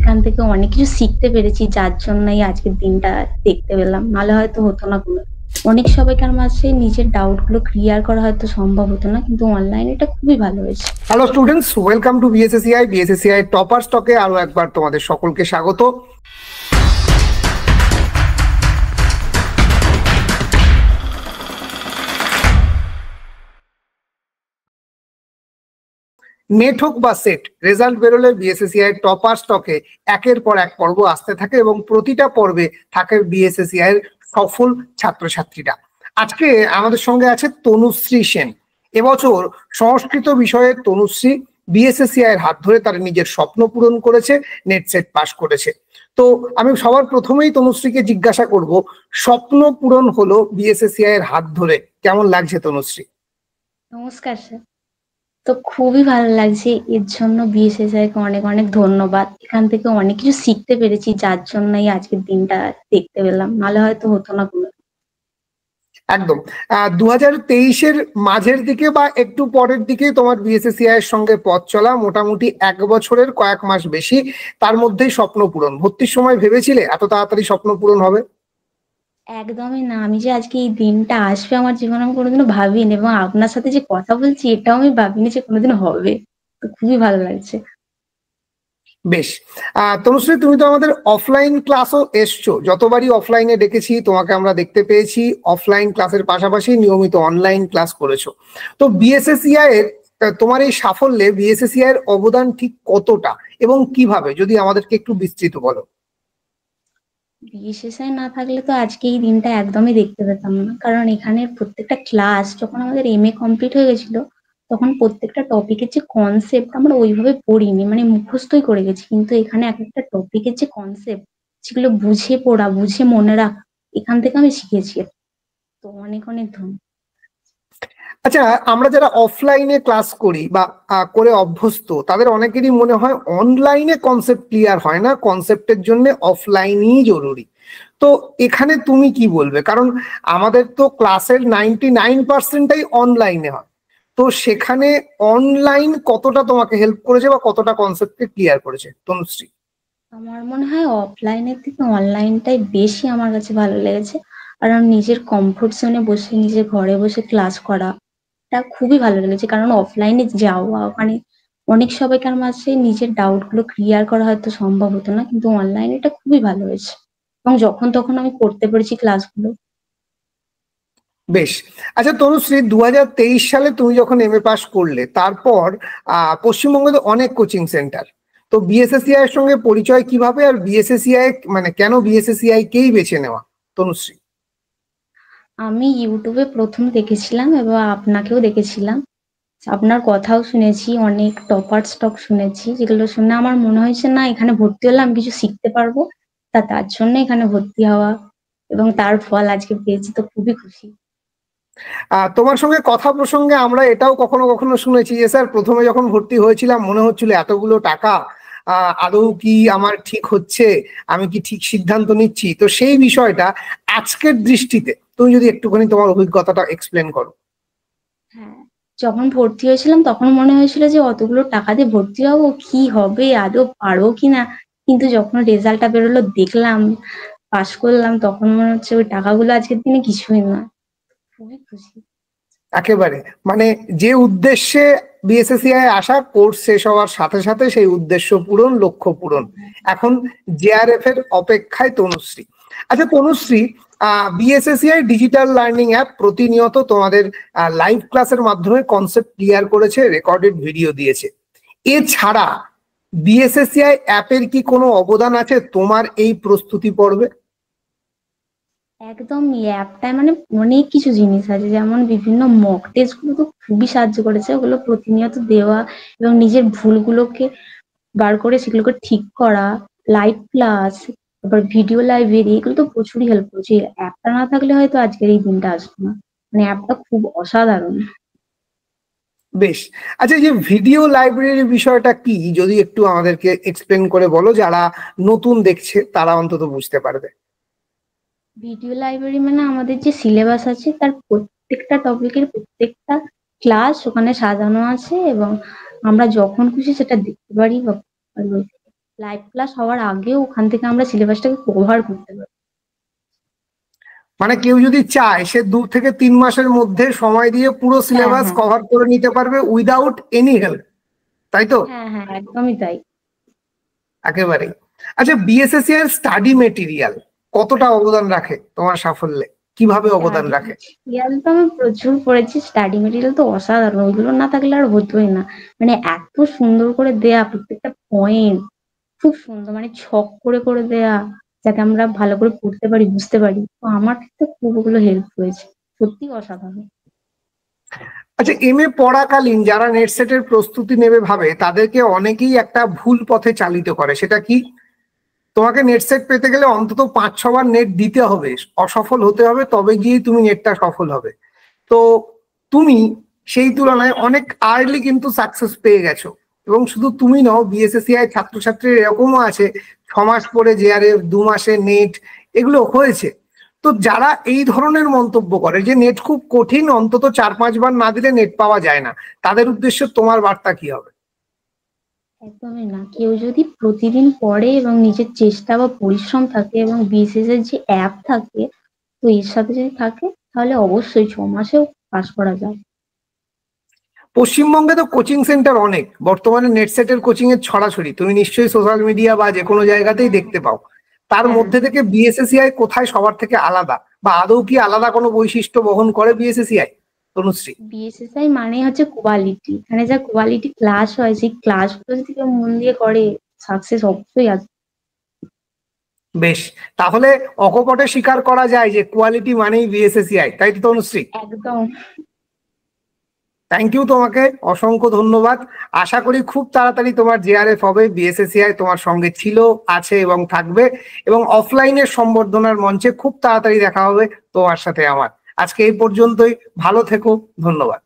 এখান থেকে অনেক কিছু শিখতে পেরেছি, যার জন্যই আজকের দিনটা দেখতে পেলাম। নাহলে হয়তো হতো না কোনো। অনেক সবাইকার মাঝে নিজের ডাউট গুলো ক্লিয়ার করা হয়তো সম্ভব হতো না, কিন্তু অনলাইনে এটা খুবই ভালো হয়েছে। Hello students, welcome to BSSCI topper স্টকে আরো একবার তোমাদের সকলকে স্বাগত। নেট হোক বা সেট, রেজাল্ট বেরোলে বিএসএসসিআই টপার স্টকে একের পর এক পর্ব আসতে থাকে এবং প্রতিটা পর্বে থাকে বিএসএসসিআই এর সফল ছাত্রছাত্রীরা। আজকে আমাদের সঙ্গে আছে তনুশ্রী সেন। এবছর সংস্কৃত বিষয়ে তনুশ্রী বিএসএসসিআই এর হাত ধরে তার নিজের স্বপ্ন পূরণ করেছে, নেট সেট পাস করেছে। তো আমি সবার প্রথমেই তনুশ্রীকে জিজ্ঞাসা করব, স্বপ্ন পূরণ হলো বিএসএসসিআই এর হাত ধরে, কেমন লাগছে তনুশ্রী? নমস্কার স্যার। তো খুবই ভালো লাগছে, এর জন্য বিএসএসআই কে অনেক অনেক ধন্যবাদ। এখান থেকে অনেক কিছু শিখতে পেরেছি, যার জন্যই আজকের দিনটা দেখতে পেলাম। নাহলে হয়তো হতো না কোনো। একদম 2023-এর মাঝের দিকে বা একটু পরের দিকে তোমার বিএসএসসিআই এর সঙ্গে পথ চলা, মোটামুটি 1 বছরের কয়েক মাস বেশি, তার মধ্যেই স্বপ্ন পূরণ। ভর্তির সময় ভেবেছিলে এত তাড়াতাড়ি স্বপ্ন পূরণ হবে? একদমই না। আমি যে আজকে এই দিনটা আসবে আমার জীবনে আমি কোনোদিনও ভাবিনি, এবং আপনার সাথে যে কথা বলছি এটাও আমি ভাবিনি যে কোনোদিন হবে। তো খুবই ভালো লাগছে। বেশ, তনুশ্রী, তুমি তো আমাদের অফলাইন ক্লাসও এসছো, যতবারই অফলাইনে ডেকেছি তোমাকে আমরা দেখতে পেয়েছি অফলাইন ক্লাসের পাশাপাশি নিয়মিত অনলাইন ক্লাস করেছো। তো বিএসএসসিআই এর তোমার এই সাফল্যে বিএসএসসিআই এর অবদান ঠিক কতটা এবং কিভাবে, যদি আমাদেরকে একটু বিস্তৃত বলো। বিএসএসআই না থাকলে তো আজকে এই দিনটা একদমই দেখতে পেতাম না, কারণ এখানে প্রত্যেকটা ক্লাস যখন আমাদের এমএ কমপ্লিট হয়ে গেছিল তখন প্রত্যেকটা টপিকের যে কনসেপ্ট আমরা ওইভাবে পড়িনি, মানে মুখস্থই করে গেছি, কিন্তু এখানে এক একটা টপিকের যে কনসেপ্ট সেগুলো বুঝে পড়া, বুঝে মনে রাখা, এখান থেকে আমি শিখেছি। তো অনেক অনেক ধন্যবাদ। আচ্ছা, আমরা যারা অফলাইনে ক্লাস করি বা করে অভ্যস্ত, তাদের অনেকেরই মনে হয় অনলাইনে কনসেপ্ট ক্লিয়ার হয় না, কনসেপ্টের জন্য অফলাইনই জরুরি। তো এখানে তুমি কি বলবে? কারণ আমাদের তো ক্লাসের 99%টাই অনলাইনে হয়। তো সেখানে অনলাইন কতটা তোমাকে হেল্প করেছে বা কতটা কনসেপ্টকে ক্লিয়ার করেছে তনুশ্রী? আমার মনে হয় অফলাইনের থেকে অনলাইনটাই বেশি আমার কাছে ভালো লেগেছে, কারণ নিজের কমফোর্ট জোনে বসে নিজের ঘরে বসে ক্লাস করা টা খুবই ভালো লেগেছে। কারণ অফলাইনে যাওয়া ওখানে অনেক সবাইকার মাঝে নিজের ডাউট গুলো ক্লিয়ার করা হয়তো সম্ভব হতো না, কিন্তু অনলাইনে এটা খুবই ভালো হয়েছে, এবং যখন তখন আমি করতে পেরেছি ক্লাসগুলো। বেশ। আচ্ছা তনুশ্রী, 2023 সালে তুমি যখন এমএ পাস করলে, তারপর পশ্চিমবঙ্গে তো অনেক কোচিং সেন্টার। তো বিএসএসসিআই এর সঙ্গে পরিচয় কিভাবে, আর বিএসএসসিআই মানে কেন বিএসএসসিআই কেই বেছে নেওয়া, তনুশ্রী? আমি ইউটিউবে প্রথম দেখেছিলাম এবং আপনাকেও দেখেছিলাম, আপনার কথাও শুনেছি, অনেক টপার স্টক শুনেছি, যেগুলো শুনে আমার মনে হয়েছে না এখানে ভর্তি হলে আমি কিছু শিখতে পারবো। তার জন্য এখানে ভর্তি হওয়া, এবং তার ফল আজকে পেয়েছি, তো খুবই খুশি। তোমার সঙ্গে কথা প্রসঙ্গে আমরা এটাও কখনো কখনো শুনেছি যে স্যার, প্রথমে যখন ভর্তি হয়েছিলাম মনে হচ্ছিল এতগুলো টাকা আদৌ কি আমার ঠিক হচ্ছে, আমি কি ঠিক সিদ্ধান্ত নিচ্ছি? তো সেই বিষয়টা আজকের দৃষ্টিতে তুমি যদি একটুখানি তোমার অভিজ্ঞতাটা এক্সপ্লেন করো। হ্যাঁ, যখন ভর্তি হয়েছিলাম তখন মনে হয়েছিল যে অতগুলো টাকা দিয়ে ভর্তি হবো, কি হবে, আদৌ পারবো কিনা। কিন্তু যখন রেজাল্টটা বেরোলো, দেখলাম পাশ করলাম, তখন মনে হচ্ছে ওই টাকাগুলো আজকের দিনে কিছুই না। খুবই খুশি। একেবারে, মানে যে উদ্দেশ্যে বিএসএসসিআই আসা, কোর্স শেষ হওয়ার সাথে সাথে সেই উদ্দেশ্য পূরণ, লক্ষ্য পূরণ। এখন জেআরএফ এর অপেক্ষায় তনুশ্রী। আচ্ছা Tanushree, BSSCI digital learning app প্রতিনিয়ত তোমাদের লাইভ ক্লাসের মাধ্যমে কনসেপ্ট ক্লিয়ার করেছে, রেকর্ডেড ভিডিও দিয়েছে। এছাড়া বিএসএসসিআই অ্যাপের কি কোনো অবদান আছে তোমার এই প্রস্তুতি পর্বে? একদম, এই অ্যাপটায় মানে অনেক কিছু জিনিস আছে, যেমন বিভিন্ন মক টেস্ট গুলো তো খুবই সাহায্য করেছে, ওগুলো প্রতিনিয়ত দেওয়া এবং নিজের ভুলগুলোকে বার করে সেগুলোকে ঠিক করা, লাইভ ক্লাস, তারপর ভিডিও লাইব্রেরি, এগুলো তো প্রচুরই হেল্প করেছে। অ্যাপটা না থাকলে হয়তো আজকের এই দিনটা আসতো না। মানে অ্যাপটা খুব অসাধারণ। বেশ। আচ্ছা, এই যে ভিডিও লাইব্রেরির বিষয়টা কি, যদি একটু আমাদেরকে এক্সপ্লেন করে বলো, যারা নতুন দেখছে তারা অন্তত বুঝতে পারবে। ভিডিও লাইব্রেরি মানে আমাদের যে সিলেবাস আছে তার প্রত্যেকটা টপিকের প্রত্যেকটা ক্লাস ওখানে সাজানো আছে, এবং আমরা যখন খুশি সেটা দেখতে পারি বা পারি। লাইভ ক্লাস হওয়ার আগেও ওখান থেকে আমরা সিলেবাসটাকে কভার করতে পারি। মানে কেউ যদি চায় সে 2 থেকে 3 মাসের মধ্যে সময় দিয়ে পুরো হ্যাঁ সিলেবাস হ্যাঁ কভার করে নিতে পারবে উইদাউট এনি হেল্প, তাই তো? হ্যাঁ হ্যাঁ, একদমই তাই। একেবারেই। আচ্ছা, বিএসএসসি এর স্টাডি মেটেরিয়াল কতটা অবদান রাখে তোমার সাফল্যে, কিভাবে অবদান স্টাডি রাখে? মেটেরিয়াল তো আমি প্রচুর পড়েছি, স্টাডি মেটেরিয়াল তো অসাধারণ, ওইগুলো না থাকলে আর হতোই না। মানে এত সুন্দর করে দেয়া প্রত্যেকটা পয়েন্ট, খুব সুন্দর, মানে ছক করে করে দেয়া, যাতে আমরা ভালো করে পড়তে পারি, বুঝতে পারি। তো আমার ক্ষেত্রে খুব ওগুলো হেল্প হয়েছে, সত্যি অসাধারণ। আচ্ছা, এমএ পড়াকালীন যারা নেট সেটের প্রস্তুতি নেবে ভাবে তাদেরকে অনেকেই একটা ভুল পথে চালিত করে, সেটা কি? তোমাকে নেট সেট পেতে গেলে অন্তত 5-6 বার নেট দিতে হবে, অসফল হতে হবে, তবে গিয়ে তুমি নেটটা সফল হবে। তো তুমি সেই তুলনায় অনেক আর্লি কিন্তু সাকসেস পেয়ে গেছো। এবং শুধু তুমি নও, বিএসএসসিআই ছাত্রছাত্রী এরকমও আছে 6 মাস পরে জেআরএফ, 2 মাসে নেট, এগুলো হয়েছে। তো যারা এই ধরনের মন্তব্য করে যে নেট খুব কঠিন, অন্তত 4-5 বার না দিলে নেট পাওয়া যায় না, তাদের উদ্দেশ্যে তোমার বার্তা কি হবে? একদমই না, কেউ যদি প্রতিদিন পড়ে এবং নিজের চেষ্টা বা পরিশ্রম থাকে এবং বিসিএস এর যে অ্যাপ থাকে, তো এর সাথে যদি থাকে, তাহলে অবশ্যই 6 মাসেও পাস করা যায়। পশ্চিমবঙ্গে তো কোচিং সেন্টার অনেক, বর্তমানে নেট সেটের কোচিং এর ছড়াছড়ি তুমি নিশ্চয়ই সোশ্যাল মিডিয়া বা যে কোনো জায়গাতেই হ্যাঁ দেখতে পাও। তার হ্যাঁ। মধ্যে থেকে বিএসএসিআই কোথায় সবার থেকে আলাদা, বা আদৌ কি আলাদা কোনো বৈশিষ্ট্য বহন করে বিএসএসিআই, তনুশ্রী? বিএসএসআই মানে হচ্ছে কোয়ালিটি, এখানে যা কোয়ালিটি ক্লাস হয়, সেই ক্লাসগুলো যদি কেউ মন দিয়ে করে, সাকসেস অবশ্যই আসবে। বেশ, তাহলে অকপটে স্বীকার করা যায় যে কোয়ালিটি মানেই বিএসএসিআই, তাই তো তনুশ্রী? একদম। থ্যাংক ইউ তোমাকে, অসংখ্য ধন্যবাদ। আশা করি খুব তাড়াতাড়ি তোমার জেআরএফ হবে, বিএসএসিআই তোমার সঙ্গে ছিল, আছে এবং থাকবে, এবং অফলাইনের সম্বর্ধনার মঞ্চে খুব তাড়াতাড়ি দেখা হবে তোমার সাথে আমার। আজকে এই পর্যন্তই, ভালো থেকো, ধন্যবাদ।